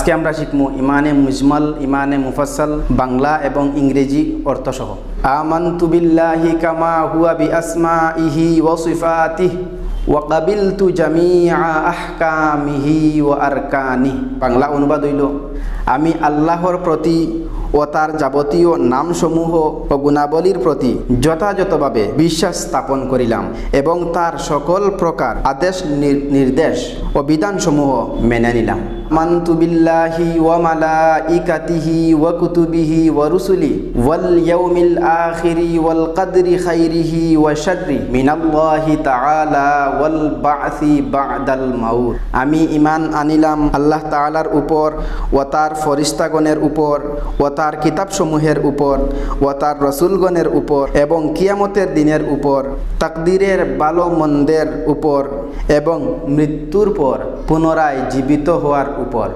আজকে আমরা শিখবো ইমানে মুজমাল, ইমানে মুফাসসাল, বাংলা এবং ইংরেজি অর্থসহ। আমানতু বিল্লাহি কামা হুয়া বিআসমাইহি ওয়া সিফাতিহি ওয়া কাবিলতু জামিআ আহকামিহি ওয়া আরকানিহি। বাংলা অনুবাদ হইল, আমি আল্লাহর প্রতি ও তার যাবতীয় নামসমূহ ও গুণাবলীর প্রতি যথাযথভাবে বিশ্বাস স্থাপন করিলাম এবং তার সকল প্রকার আদেশ নির্দেশ ও বিধানসমূহ মেনে নিলাম। আমানতু বিল্লাহি ওয়া মালাইকাতিহি ওয়া কুতুবিহি ওয়া রুসুলি ওয়াল ইয়াউমিল আখিরি ওয়াল কদরি খাইরিহি ওয়া শাররি মিনাল্লাহি তাআলা ওয়াল বা'সি বা'দাল মাউত। আমি ঈমান আনিলাম আল্লাহ তাআলার উপর ও তার ফেরেশতাগণের উপর ও তার কিতাবসমূহের উপর ও তার রসুলগণের উপর এবং কিয়ামতের দিনের উপর, তাকদীরের ভালো মন্দের উপর এবং মৃত্যুর পর পুনরায় জীবিত হওয়ার উপর।